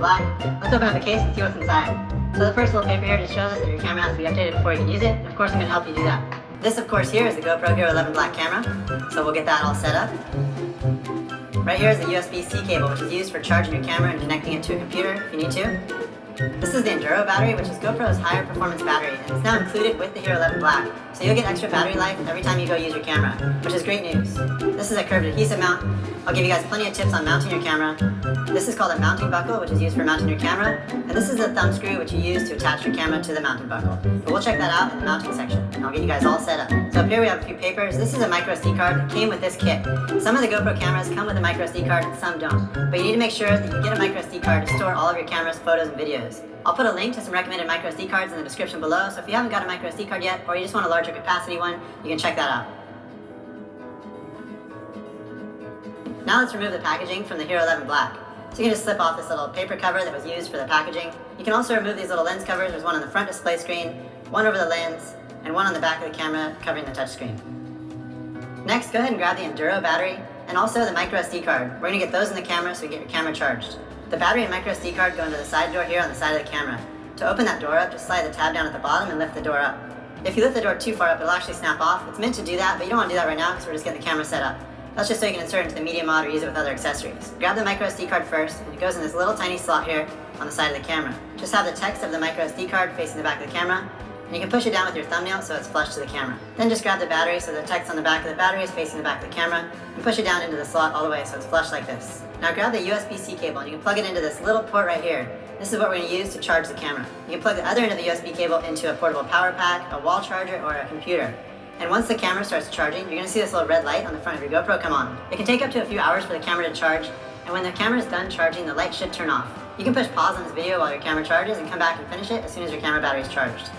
Black. Let's open up the case and see what's inside. So the first little paper here just shows us that your camera has to be updated before you can use it. And of course I'm going to help you do that. This of course here is the GoPro HERO11 Black camera. So we'll get that all set up. Right here is the USB-C cable, which is used for charging your camera and connecting it to a computer if you need to. This is the Enduro battery, which is GoPro's higher performance battery, and it's now included with the HERO11 Black, so you'll get extra battery life every time you go use your camera, which is great news. This is a curved adhesive mount. I'll give you guys plenty of tips on mounting your camera. This is called a mounting buckle, which is used for mounting your camera, and this is the thumb screw which you use to attach your camera to the mounting buckle. But we'll check that out in the mounting section, and I'll get you guys all set up. So up here we have a few papers. This is a micro SD card that came with this kit. Some of the GoPro cameras come with a micro SD card and some don't, but you need to make sure that you get a micro SD card to store all of your camera's photos and videos. I'll put a link to some recommended micro SD cards in the description below, so if you haven't got a micro SD card yet, or you just want a larger capacity one, you can check that out. Now let's remove the packaging from the HERO11 Black. So you can just slip off this little paper cover that was used for the packaging. You can also remove these little lens covers. There's one on the front display screen, one over the lens, and one on the back of the camera covering the touchscreen. Next, go ahead and grab the Enduro battery and also the micro SD card. We're going to get those in the camera so we get your camera charged. The battery and micro SD card go into the side door here on the side of the camera. To open that door up, just slide the tab down at the bottom and lift the door up. If you lift the door too far up, it'll actually snap off. It's meant to do that, but you don't want to do that right now because we're just getting the camera set up. That's just so you can insert it into the media mod or use it with other accessories. Grab the micro SD card first, and it goes in this little tiny slot here on the side of the camera. Just have the text of the micro SD card facing the back of the camera, and you can push it down with your thumbnail so it's flush to the camera. Then just grab the battery so the text on the back of the battery is facing the back of the camera, and push it down into the slot all the way so it's flush like this. Now grab the USB-C cable and you can plug it into this little port right here. This is what we're going to use to charge the camera. You can plug the other end of the USB cable into a portable power pack, a wall charger, or a computer. And once the camera starts charging, you're going to see this little red light on the front of your GoPro come on. It can take up to a few hours for the camera to charge, and when the camera is done charging, the light should turn off. You can push pause on this video while your camera charges and come back and finish it as soon as your camera battery is charged.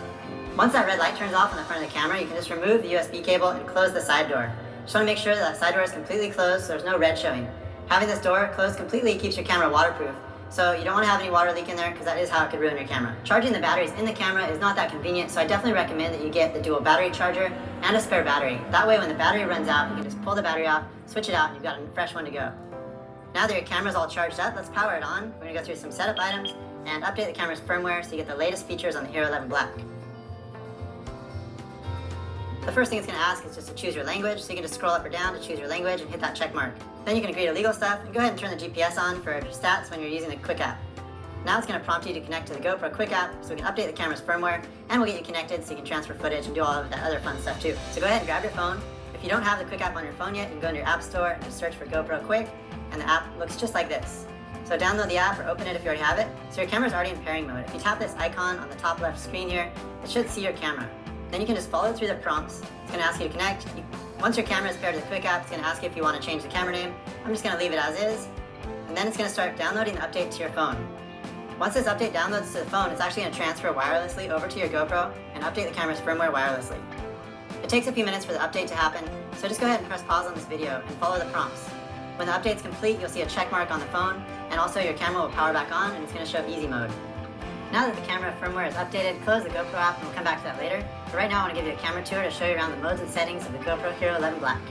Once that red light turns off on the front of the camera, you can just remove the USB cable and close the side door. Just want to make sure that side door is completely closed so there's no red showing. Having this door closed completely keeps your camera waterproof, so you don't want to have any water leak in there because that is how it could ruin your camera. Charging the batteries in the camera is not that convenient, so I definitely recommend that you get the dual battery charger and a spare battery. That way when the battery runs out, you can just pull the battery out, switch it out, and you've got a fresh one to go. Now that your camera's all charged up, let's power it on. We're going to go through some setup items and update the camera's firmware so you get the latest features on the HERO11 Black. The first thing it's going to ask is just to choose your language, so you can just scroll up or down to choose your language and hit that check mark. Then you can agree to legal stuff and go ahead and turn the GPS on for stats when you're using the Quick app. Now it's going to prompt you to connect to the GoPro Quick app so we can update the camera's firmware and we'll get you connected so you can transfer footage and do all of that other fun stuff too. So go ahead and grab your phone. If you don't have the Quick app on your phone yet, you can go into your app store and just search for GoPro Quick, and the app looks just like this. So download the app or open it if you already have it. So your camera's already in pairing mode. If you tap this icon on the top left screen here, it should see your camera. Then you can just follow through the prompts. It's going to ask you to connect. Once your camera is paired to the Quick app, it's going to ask you if you want to change the camera name. I'm just going to leave it as is. And then it's going to start downloading the update to your phone. Once this update downloads to the phone, it's actually going to transfer wirelessly over to your GoPro and update the camera's firmware wirelessly. It takes a few minutes for the update to happen, so just go ahead and press pause on this video and follow the prompts. When the update's complete, you'll see a check mark on the phone, and also your camera will power back on and it's going to show easy mode. Now that the camera firmware is updated, close the GoPro app and we'll come back to that later. But right now I want to give you a camera tour to show you around the modes and settings of the GoPro HERO11 Black.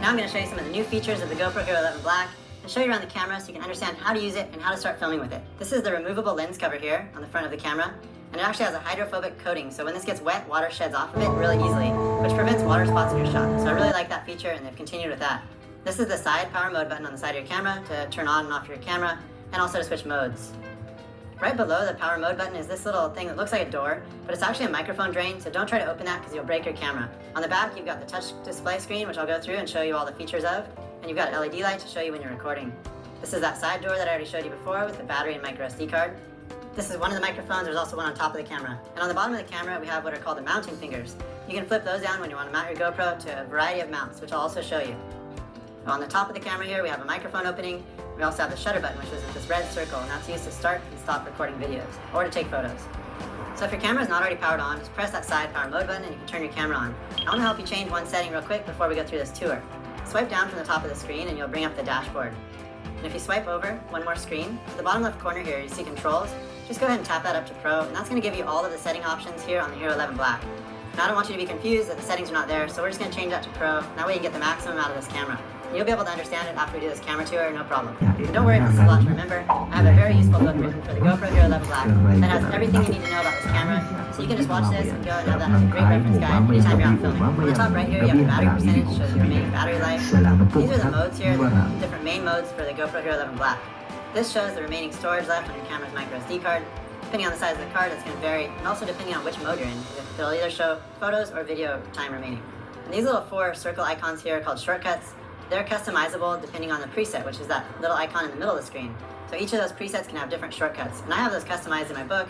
Now I'm going to show you some of the new features of the GoPro HERO11 Black and show you around the camera so you can understand how to use it and how to start filming with it. This is the removable lens cover here on the front of the camera, and it actually has a hydrophobic coating, so when this gets wet, water sheds off of it really easily, which prevents water spots in your shot. So I really like that feature and they've continued with that. This is the side power mode button on the side of your camera to turn on and off your camera, and also to switch modes. Right below the power mode button is this little thing that looks like a door, but it's actually a microphone drain, so don't try to open that because you'll break your camera. On the back, you've got the touch display screen, which I'll go through and show you all the features of, and you've got an LED light to show you when you're recording. This is that side door that I already showed you before with the battery and micro SD card. This is one of the microphones. There's also one on top of the camera. And on the bottom of the camera, we have what are called the mounting fingers. You can flip those down when you want to mount your GoPro to a variety of mounts, which I'll also show you. On the top of the camera here, we have a microphone opening. We also have the shutter button, which is this red circle, and that's used to start and stop recording videos, or to take photos. So if your camera is not already powered on, just press that side power mode button and you can turn your camera on. I want to help you change one setting real quick before we go through this tour. Swipe down from the top of the screen and you'll bring up the dashboard. And if you swipe over one more screen, at the bottom left corner here, you see controls. Just go ahead and tap that up to Pro, and that's going to give you all of the setting options here on the HERO11 Black. Now I don't want you to be confused that the settings are not there, so we're just going to change that to Pro, and that way you get the maximum out of this camera. You'll be able to understand it after we do this camera tour, no problem. So don't worry if this is a lot to remember. I have a very useful book written for the GoPro HERO11 Black that has everything you need to know about this camera, so you can just watch this and go and have that as a great reference guide anytime you're out filming. On the top right here, you have the battery percentage, shows the remaining battery life. These are the modes here, the different main modes for the GoPro HERO11 Black. This shows the remaining storage left on your camera's micro SD card. Depending on the size of the card, it's going to vary, and also depending on which mode you're in. It'll either show photos or video time remaining. And these little 4 circle icons here are called shortcuts. They're customizable depending on the preset, which is that little icon in the middle of the screen. So each of those presets can have different shortcuts. And I have those customized in my book,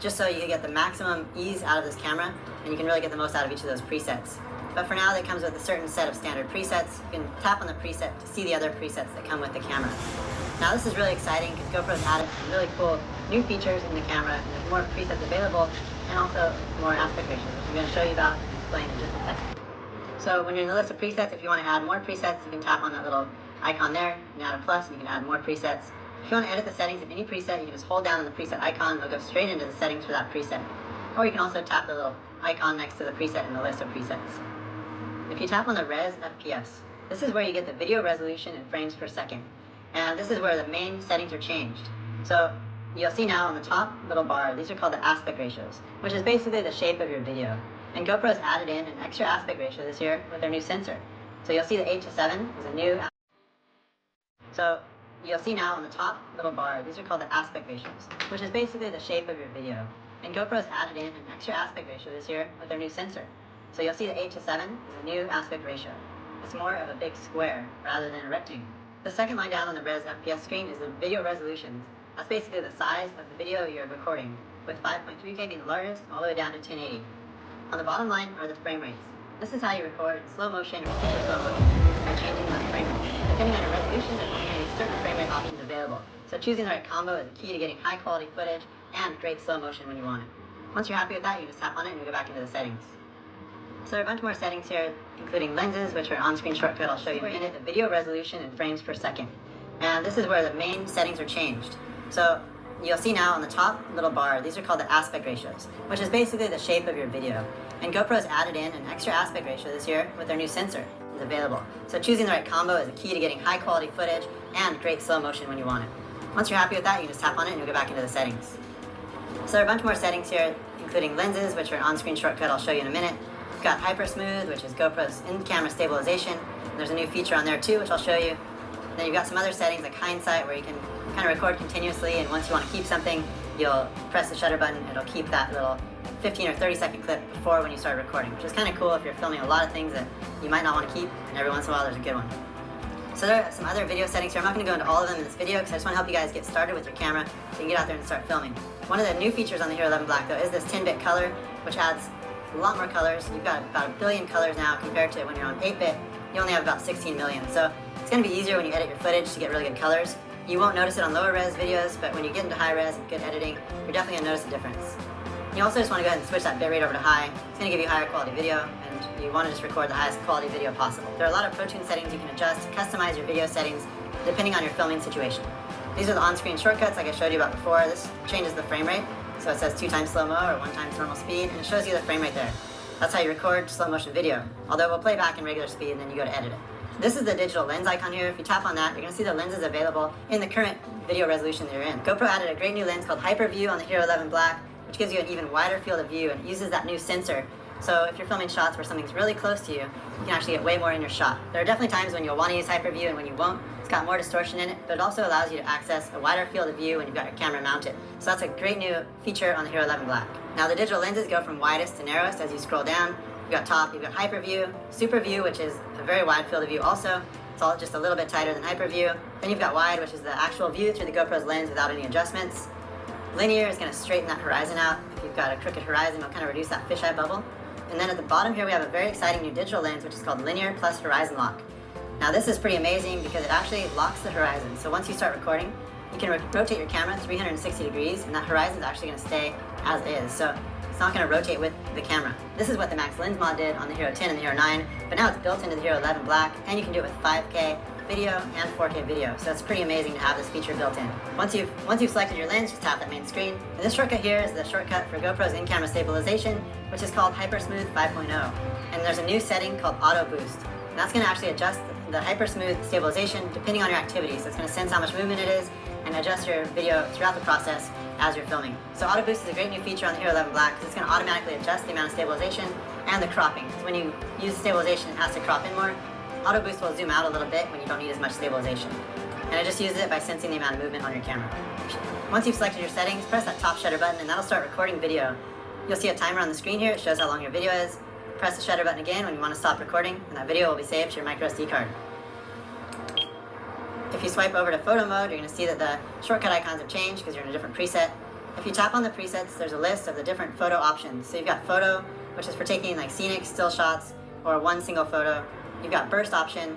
just so you can get the maximum ease out of this camera, and you can really get the most out of each of those presets. But for now, it comes with a certain set of standard presets. You can tap on the preset to see the other presets that come with the camera. Now this is really exciting because GoPro's added some really cool new features in the camera, and there's more presets available, and also more aspect ratios, which I'm going to show you about and explain in just a second. So when you're in the list of presets, if you want to add more presets, you can tap on that little icon there, and add a plus, and you can add more presets. If you want to edit the settings of any preset, you can just hold down on the preset icon, it'll go straight into the settings for that preset. Or you can also tap the little icon next to the preset in the list of presets. If you tap on the Res FPS, this is where you get the video resolution in frames per second. And this is where the main settings are changed. So you'll see now on the top little bar, these are called the aspect ratios, which is basically the shape of your video. And GoPro's added in an extra aspect ratio this year with their new sensor. So you'll see the 8:7 is a new. So you'll see now on the top little bar, these are called the aspect ratios, which is basically the shape of your video. And GoPro's added in an extra aspect ratio this year with their new sensor. So you'll see the 8:7 is a new aspect ratio. It's more of a big square rather than a rectangle. The second line down on the Res FPS screen is the video resolutions. That's basically the size of the video you're recording, with 5.3K being the largest, all the way down to 1080. On the bottom line are the frame rates. This is how you record in slow motion or super slow motion by changing the frame rate. Depending on your resolution, there's only certain frame rate options available. So choosing the right combo is the key to getting high quality footage and great slow motion when you want it. Once you're happy with that, you just tap on it and you go back into the settings. So there are a bunch more settings here, including lenses, which are an on-screen shortcut I'll show you in it, the video resolution in frames per second. And this is where the main settings are changed. So you'll see now on the top little bar, these are called the aspect ratios, which is basically the shape of your video. And GoPro's added in an extra aspect ratio this year with their new sensor. It's available. So choosing the right combo is the key to getting high quality footage and great slow motion when you want it. Once you're happy with that, you can just tap on it and you'll go back into the settings. So there are a bunch more settings here, including lenses, which are an on-screen shortcut I'll show you in a minute. We've got hyper smooth, which is GoPro's in-camera stabilization. And there's a new feature on there too, which I'll show you. And then you've got some other settings like hindsight, where you can kind of record continuously, and once you want to keep something, you'll press the shutter button, it'll keep that little 15 or 30 second clip before when you start recording, which is kind of cool if you're filming a lot of things that you might not want to keep, and every once in a while there's a good one. So there are some other video settings here. I'm not going to go into all of them in this video because I just want to help you guys get started with your camera so you can get out there and start filming. One of the new features on the HERO11 Black though is this 10-bit color, which adds a lot more colors. You've got about 1 billion colors now compared to when you're on 8-bit, you only have about 16 million. So it's going to be easier when you edit your footage to get really good colors. You won't notice it on lower res videos, but when you get into high res and good editing, you're definitely going to notice a difference. You also just want to go ahead and switch that bitrate over to high. It's going to give you higher quality video, and you want to just record the highest quality video possible. There are a lot of Pro Tune settings you can adjust to customize your video settings depending on your filming situation. These are the on-screen shortcuts like I showed you about before. This changes the frame rate, so it says 2 times slow-mo or 1 times normal speed, and it shows you the frame rate there. That's how you record slow motion video, although it will play back in regular speed and then you go to edit it. This is the digital lens icon here. If you tap on that, you're going to see the lenses available in the current video resolution that you're in. GoPro added a great new lens called Hyper View on the HERO11 Black, which gives you an even wider field of view, and it uses that new sensor. So if you're filming shots where something's really close to you, you can actually get way more in your shot. There are definitely times when you'll want to use Hyper View and when you won't. It's got more distortion in it, but it also allows you to access a wider field of view when you've got your camera mounted. So that's a great new feature on the HERO11 Black. Now the digital lenses go from widest to narrowest as you scroll down. You've got top, you've got Hyper View, Super View, which is a very wide field of view also. It's all just a little bit tighter than Hyper View. Then you've got wide, which is the actual view through the GoPro's lens without any adjustments. Linear is going to straighten that horizon out. If you've got a crooked horizon, it'll kind of reduce that fisheye bubble. And then at the bottom here we have a very exciting new digital lens, which is called Linear plus Horizon Lock. Now this is pretty amazing because it actually locks the horizon. So once you start recording, you can rotate your camera 360 degrees, and that horizon is actually going to stay as is. So it's not going to rotate with the camera. This is what the Max Lens mod did on the HERO10 and the HERO9, but now it's built into the HERO11 Black, and you can do it with 5K video and 4K video. So it's pretty amazing to have this feature built in. Once you've selected your lens, just tap that main screen. And this shortcut here is the shortcut for GoPro's in-camera stabilization, which is called Hyper Smooth 5.0. And there's a new setting called Auto Boost. And that's going to actually adjust the hyper smooth stabilization depending on your activity. So it's going to sense how much movement it is and adjust your video throughout the process as you're filming. So Auto Boost is a great new feature on the HERO11 Black because it's going to automatically adjust the amount of stabilization and the cropping. So when you use stabilization, it has to crop in more. Auto Boost will zoom out a little bit when you don't need as much stabilization. And it just uses it by sensing the amount of movement on your camera. Once you've selected your settings, press that top shutter button and that'll start recording video. You'll see a timer on the screen here. It shows how long your video is. Press the shutter button again when you want to stop recording, and that video will be saved to your micro SD card. If you swipe over to photo mode, you're going to see that the shortcut icons have changed because you're in a different preset. If you tap on the presets, there's a list of the different photo options. So you've got photo, which is for taking like scenic still shots or one single photo. You've got burst option,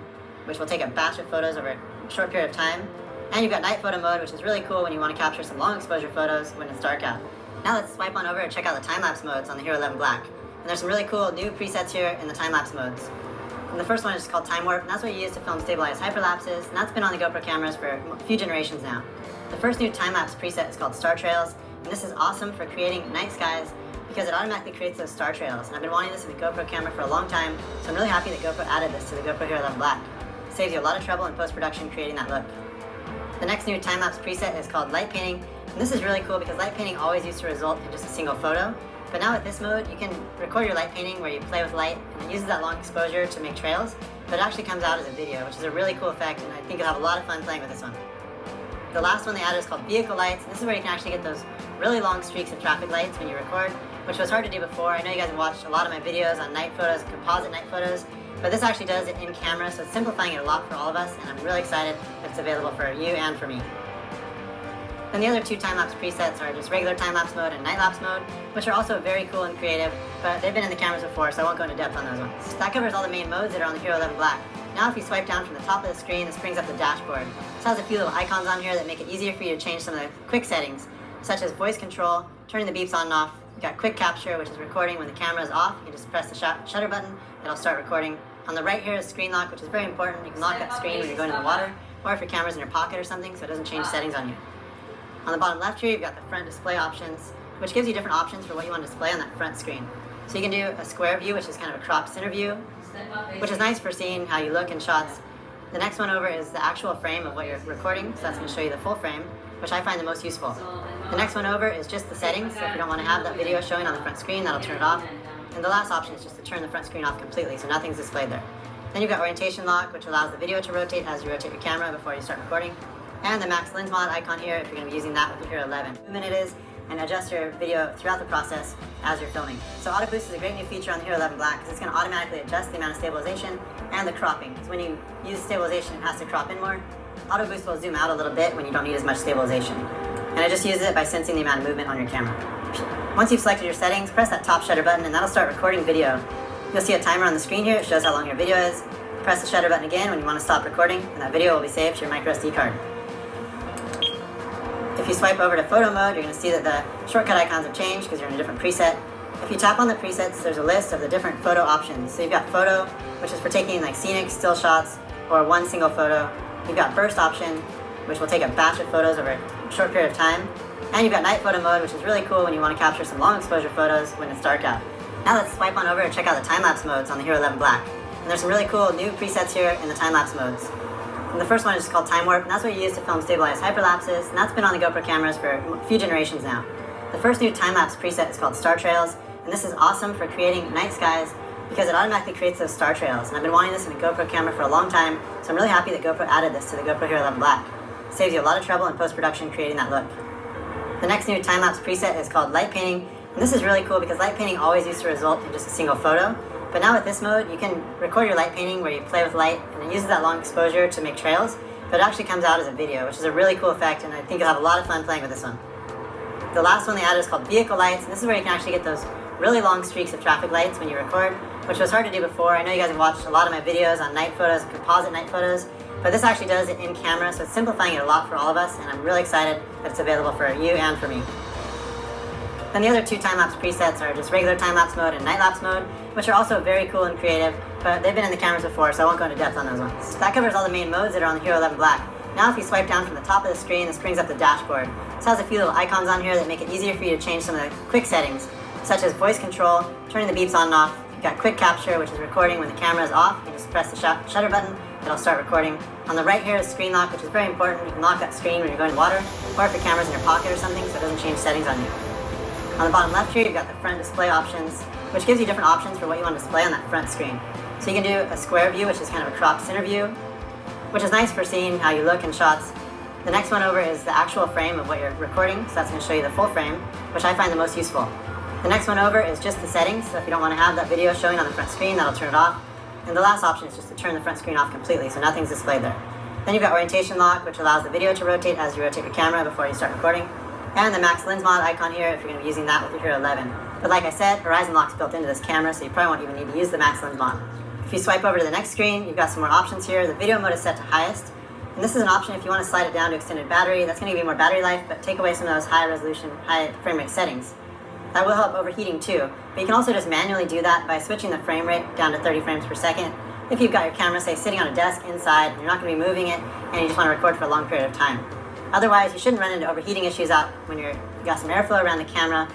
which will take a batch of photos over a short period of time. And you've got night photo mode, which is really cool when you want to capture some long exposure photos when it's dark out. Now let's swipe on over and check out the time-lapse modes on the HERO11 Black. And there's some really cool new presets here in the time-lapse modes. And the first one is called Time Warp, and that's what you use to film stabilized hyperlapses, and that's been on the GoPro cameras for a few generations now. The first new time-lapse preset is called Star Trails, and this is awesome for creating night skies because it automatically creates those star trails. And I've been wanting this in the GoPro camera for a long time, so I'm really happy that GoPro added this to the GoPro HERO11 Black. It saves you a lot of trouble in post-production creating that look. The next new time-lapse preset is called Light Painting, and this is really cool because light painting always used to result in just a single photo. But now with this mode, you can record your light painting where you play with light and it uses that long exposure to make trails, but it actually comes out as a video, which is a really cool effect, and I think you'll have a lot of fun playing with this one. The last one they added is called Vehicle Lights, and this is where you can actually get those really long streaks of traffic lights when you record, which was hard to do before. I know you guys have watched a lot of my videos on night photos, composite night photos, but this actually does it in camera, so it's simplifying it a lot for all of us, and I'm really excited that it's available for you and for me. Then the other two time-lapse presets are just regular time-lapse mode and night-lapse mode, which are also very cool and creative, but they've been in the cameras before, so I won't go into depth on those ones. So that covers all the main modes that are on the HERO11 Black. Now if you swipe down from the top of the screen, this brings up the dashboard. This has a few little icons on here that make it easier for you to change some of the quick settings, such as voice control, turning the beeps on and off. You've got quick capture, which is recording when the camera is off. You just press the shutter button, it'll start recording. On the right here is screen lock, which is very important. You can lock that screen when you're going in the water, or if your camera's in your pocket or something, so it doesn't change settings on you. On the bottom left here, you've got the front display options, which gives you different options for what you want to display on that front screen. So you can do a square view, which is kind of a cropped center view, which is nice for seeing how you look in shots. The next one over is the actual frame of what you're recording, so that's going to show you the full frame, which I find the most useful. The next one over is just the settings, so if you don't want to have that video showing on the front screen, that'll turn it off. And the last option is just to turn the front screen off completely, so nothing's displayed there. Then you've got orientation lock, which allows the video to rotate as you rotate your camera before you start recording. And the max lens mod icon here if you're going to be using that with the HERO11. Movement it is, and adjust your video throughout the process as you're filming. So Auto Boost is a great new feature on the HERO11 Black because it's going to automatically adjust the amount of stabilization and the cropping. So when you use stabilization, it has to crop in more. Auto Boost will zoom out a little bit when you don't need as much stabilization. And it just uses it by sensing the amount of movement on your camera. Once you've selected your settings, press that top shutter button and that'll start recording video. You'll see a timer on the screen here. It shows how long your video is. Press the shutter button again when you want to stop recording, and that video will be saved to your micro SD card. If you swipe over to photo mode, you're going to see that the shortcut icons have changed because you're in a different preset. If you tap on the presets, there's a list of the different photo options. So you've got photo, which is for taking like scenic still shots or one single photo. You've got burst option, which will take a batch of photos over a short period of time. And you've got night photo mode, which is really cool when you want to capture some long exposure photos when it's dark out. Now let's swipe on over and check out the time-lapse modes on the HERO11 Black. And there's some really cool new presets here in the time-lapse modes. And the first one is called Time Warp, and that's what you use to film stabilized hyperlapses, and that's been on the GoPro cameras for a few generations now. The first new time-lapse preset is called Star Trails, and this is awesome for creating night skies because it automatically creates those star trails. And I've been wanting this in a GoPro camera for a long time, so I'm really happy that GoPro added this to the GoPro HERO11 Black. It saves you a lot of trouble in post-production creating that look. The next new time-lapse preset is called Light Painting, and this is really cool because light painting always used to result in just a single photo. But now with this mode, you can record your light painting where you play with light, and it uses that long exposure to make trails, but it actually comes out as a video, which is a really cool effect, and I think you'll have a lot of fun playing with this one. The last one they added is called Vehicle Lights, and this is where you can actually get those really long streaks of traffic lights when you record, which was hard to do before. I know you guys have watched a lot of my videos on night photos and composite night photos, but this actually does it in camera, so it's simplifying it a lot for all of us, and I'm really excited that it's available for you and for me. Then the other two time-lapse presets are just regular time-lapse mode and night-lapse mode, which are also very cool and creative, but they've been in the cameras before, so I won't go into depth on those ones. So that covers all the main modes that are on the HERO11 Black. Now if you swipe down from the top of the screen, this brings up the dashboard. This has a few little icons on here that make it easier for you to change some of the quick settings, such as voice control, turning the beeps on and off. You've got quick capture, which is recording when the camera is off. You just press the shutter button, it'll start recording. On the right here is screen lock, which is very important. You can lock that screen when you're going to water, or if your camera's in your pocket or something, so it doesn't change settings on you. On the bottom left here, you've got the front display options, which gives you different options for what you want to display on that front screen. So you can do a square view, which is kind of a cropped center view, which is nice for seeing how you look in shots. The next one over is the actual frame of what you're recording, so that's going to show you the full frame, which I find the most useful. The next one over is just the settings, so if you don't want to have that video showing on the front screen, that'll turn it off. And the last option is just to turn the front screen off completely, so nothing's displayed there. Then you've got orientation lock, which allows the video to rotate as you rotate your camera before you start recording. And the max lens mod icon here if you're going to be using that with your HERO11. But like I said, Horizon Lock's built into this camera, so you probably won't even need to use the max lens mod. If you swipe over to the next screen, you've got some more options here. The video mode is set to highest. And this is an option if you want to slide it down to extended battery. That's going to give you more battery life, but take away some of those high resolution, high frame rate settings. That will help overheating too. But you can also just manually do that by switching the frame rate down to 30 frames per second. If you've got your camera, say, sitting on a desk inside, and you're not going to be moving it, and you just want to record for a long period of time. Otherwise, you shouldn't run into overheating issues out when you got some airflow around the camera.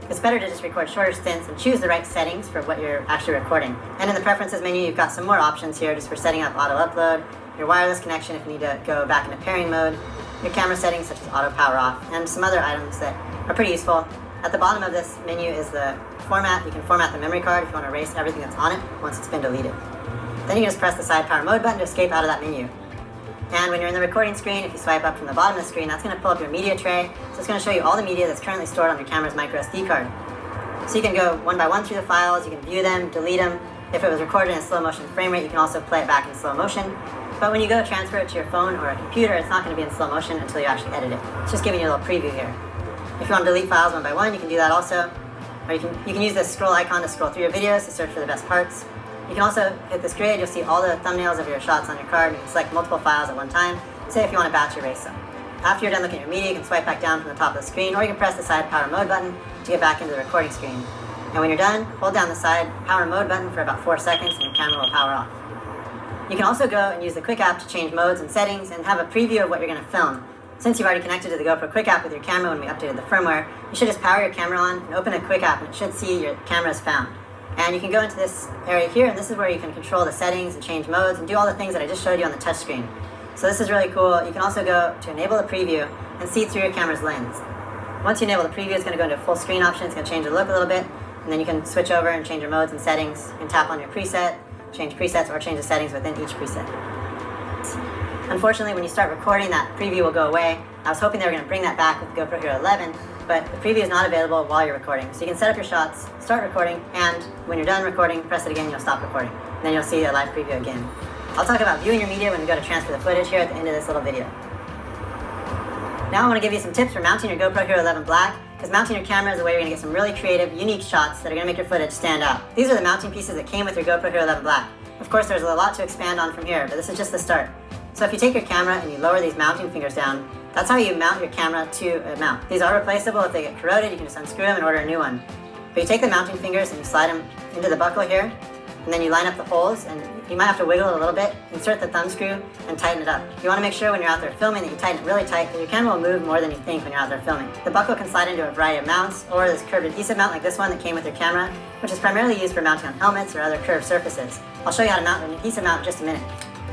It's better to just record shorter stints and choose the right settings for what you're actually recording. And in the preferences menu, you've got some more options here just for setting up auto upload, your wireless connection if you need to go back into pairing mode, your camera settings such as auto power off, and some other items that are pretty useful. At the bottom of this menu is the format. You can format the memory card if you want to erase everything that's on it once it's been deleted. Then you can just press the side power mode button to escape out of that menu. And when you're in the recording screen, if you swipe up from the bottom of the screen, that's going to pull up your media tray. So it's going to show you all the media that's currently stored on your camera's micro SD card. So you can go one by one through the files, you can view them, delete them. If it was recorded in slow motion frame rate, you can also play it back in slow motion. But when you go transfer it to your phone or a computer, it's not going to be in slow motion until you actually edit it. It's just giving you a little preview here. If you want to delete files one by one, you can do that also. Or you can use this scroll icon to scroll through your videos to search for the best parts. You can also hit this grid, you'll see all the thumbnails of your shots on your card. You can select multiple files at one time, say if you want to batch erase them. After you're done looking at your media, you can swipe back down from the top of the screen, or you can press the side power mode button to get back into the recording screen. And when you're done, hold down the side power mode button for about 4 seconds and your camera will power off. You can also go and use the quick app to change modes and settings and have a preview of what you're going to film. Since you've already connected to the GoPro quick app with your camera when we updated the firmware, you should just power your camera on and open a quick app and it should see your camera is found. And you can go into this area here, and this is where you can control the settings and change modes and do all the things that I just showed you on the touch screen. So this is really cool. You can also go to enable the preview and see through your camera's lens. Once you enable the preview, it's going to go into a full screen option. It's going to change the look a little bit, and then you can switch over and change your modes and settings. You can tap on your preset, change presets, or change the settings within each preset. Unfortunately, when you start recording, that preview will go away. I was hoping they were going to bring that back with the GoPro HERO11, but the preview is not available while you're recording. So you can set up your shots, start recording, and when you're done recording, press it again, you'll stop recording. And then you'll see a live preview again. I'll talk about viewing your media when we go to transfer the footage here at the end of this little video. Now I want to give you some tips for mounting your GoPro HERO11 Black, because mounting your camera is the way you're going to get some really creative, unique shots that are going to make your footage stand out. These are the mounting pieces that came with your GoPro HERO11 Black. Of course, there's a lot to expand on from here, but this is just the start. So if you take your camera and you lower these mounting fingers down, that's how you mount your camera to a mount. These are replaceable. If they get corroded, you can just unscrew them and order a new one. But you take the mounting fingers and you slide them into the buckle here, and then you line up the holes, and you might have to wiggle it a little bit, insert the thumb screw, and tighten it up. You want to make sure when you're out there filming that you tighten it really tight, because your camera will move more than you think when you're out there filming. The buckle can slide into a variety of mounts, or this curved adhesive mount like this one that came with your camera, which is primarily used for mounting on helmets or other curved surfaces. I'll show you how to mount an adhesive mount in just a minute.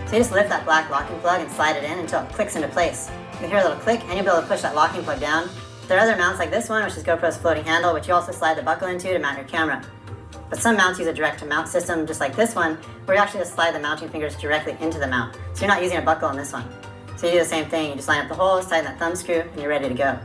So you just lift that black locking plug and slide it in until it clicks into place. You'll hear a little click, and you'll be able to push that locking plug down. There are other mounts like this one, which is GoPro's floating handle, which you also slide the buckle into to mount your camera. But some mounts use a direct-to-mount system, just like this one, where you actually just slide the mounting fingers directly into the mount. So you're not using a buckle on this one. So you do the same thing, you just line up the holes, tighten that thumb screw, and you're ready to go.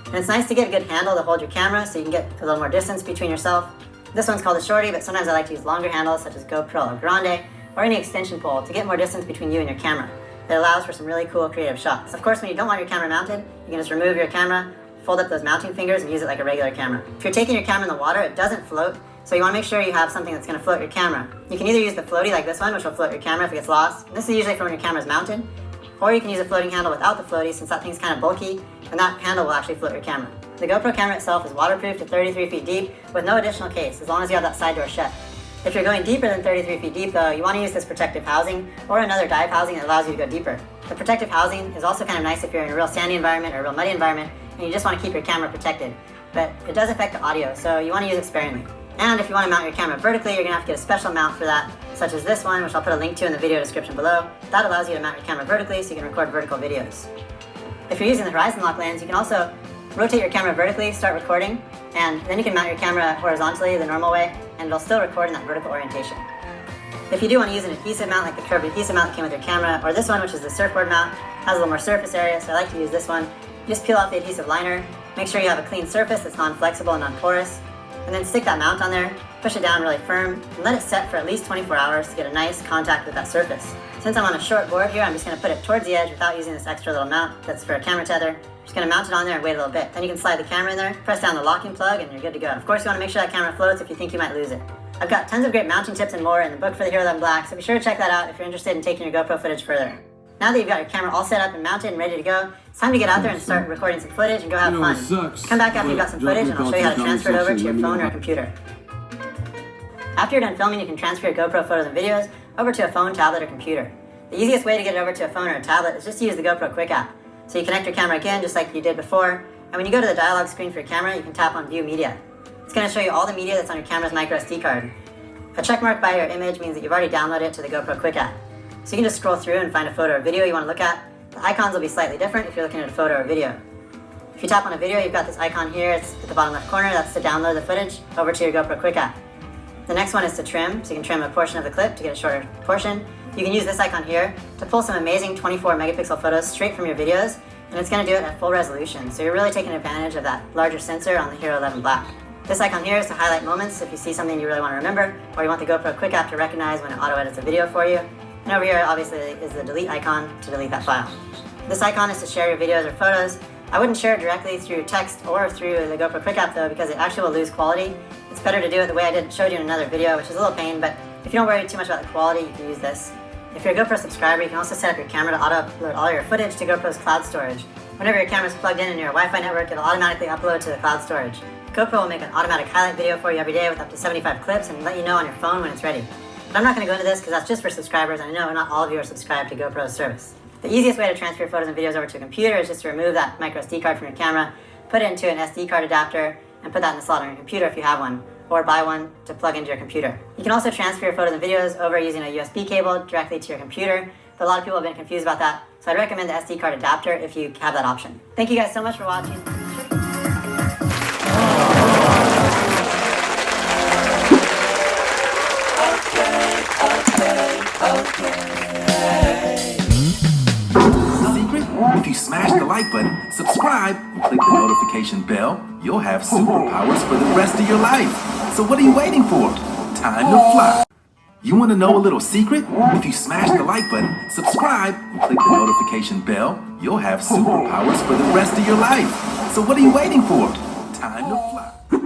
And it's nice to get a good handle to hold your camera so you can get a little more distance between yourself. This one's called a shorty, but sometimes I like to use longer handles, such as GoPro or Grande, or any extension pole to get more distance between you and your camera. That allows for some really cool creative shots. Of course, when you don't want your camera mounted, you can just remove your camera, fold up those mounting fingers, and use it like a regular camera. If you're taking your camera in the water, it doesn't float, so you want to make sure you have something that's going to float your camera. You can either use the floaty like this one, which will float your camera if it gets lost. And this is usually for when your camera's mounted. Or you can use a floating handle without the floaty, since that thing's kind of bulky, and that handle will actually float your camera. The GoPro camera itself is waterproof to 33 feet deep with no additional case, as long as you have that side door shut. If you're going deeper than 33 feet deep though, you want to use this protective housing or another dive housing that allows you to go deeper. The protective housing is also kind of nice if you're in a real sandy environment or a real muddy environment and you just want to keep your camera protected. But it does affect the audio, so you want to use it sparingly. And if you want to mount your camera vertically, you're going to have to get a special mount for that, such as this one, which I'll put a link to in the video description below. That allows you to mount your camera vertically so you can record vertical videos. If you're using the horizon lock lens, you can also rotate your camera vertically, start recording, and then you can mount your camera horizontally the normal way, and it'll still record in that vertical orientation. If you do want to use an adhesive mount, like the curved adhesive mount that came with your camera, or this one, which is the surfboard mount, has a little more surface area, so I like to use this one. You just peel off the adhesive liner, make sure you have a clean surface that's non-flexible and non-porous, and then stick that mount on there, push it down really firm, and let it set for at least 24 hours to get a nice contact with that surface. Since I'm on a short board here, I'm just going to put it towards the edge without using this extra little mount that's for a camera tether. I'm just going to mount it on there and wait a little bit. Then you can slide the camera in there, press down the locking plug, and you're good to go. Of course, you want to make sure that camera floats if you think you might lose it. I've got tons of great mounting tips and more in the book for the HERO11 Black, so be sure to check that out if you're interested in taking your GoPro footage further. Now that you've got your camera all set up and mounted and ready to go, it's time to get out there and start recording some footage and go have fun. Come back after you've got some footage and I'll show you how to transfer it over to your phone or computer. After you're done filming, you can transfer your GoPro photos and videos over to a phone, tablet, or computer. The easiest way to get it over to a phone or a tablet is just to use the GoPro Quick app. So you connect your camera again just like you did before, and when you go to the dialog screen for your camera, you can tap on View Media. It's going to show you all the media that's on your camera's micro SD card. A check mark by your image means that you've already downloaded it to the GoPro Quick app. So you can just scroll through and find a photo or video you want to look at. The icons will be slightly different if you're looking at a photo or video. If you tap on a video, you've got this icon here, it's at the bottom left corner, that's to download the footage over to your GoPro Quick app. The next one is to trim, so you can trim a portion of the clip to get a shorter portion. You can use this icon here to pull some amazing 24 megapixel photos straight from your videos, and it's going to do it at full resolution, so you're really taking advantage of that larger sensor on the HERO11 Black. This icon here is to highlight moments if you see something you really want to remember, or you want the GoPro Quick app to recognize when it auto-edits a video for you. And over here, obviously, is the delete icon to delete that file. This icon is to share your videos or photos. I wouldn't share it directly through text or through the GoPro Quick app though, because it actually will lose quality. It's better to do it the way I showed you in another video, which is a little pain, but if you don't worry too much about the quality, you can use this. If you're a GoPro subscriber, you can also set up your camera to auto-upload all your footage to GoPro's cloud storage. Whenever your camera's plugged in your Wi-Fi network, it'll automatically upload to the cloud storage. GoPro will make an automatic highlight video for you every day with up to 75 clips and let you know on your phone when it's ready. But I'm not going to go into this because that's just for subscribers, and I know not all of you are subscribed to GoPro's service. The easiest way to transfer your photos and videos over to a computer is just to remove that micro SD card from your camera, put it into an SD card adapter, and put that in the slot on your computer if you have one, or buy one to plug into your computer. You can also transfer your photos and videos over using a USB cable directly to your computer, but a lot of people have been confused about that, so I'd recommend the SD card adapter if you have that option. Thank you guys so much for watching. If you smash the like button, subscribe, and click the notification bell, you'll have superpowers for the rest of your life. So what are you waiting for? Time to fly. You want to know a little secret? If you smash the like button, subscribe, and click the notification bell, you'll have superpowers for the rest of your life. So what are you waiting for? Time to fly.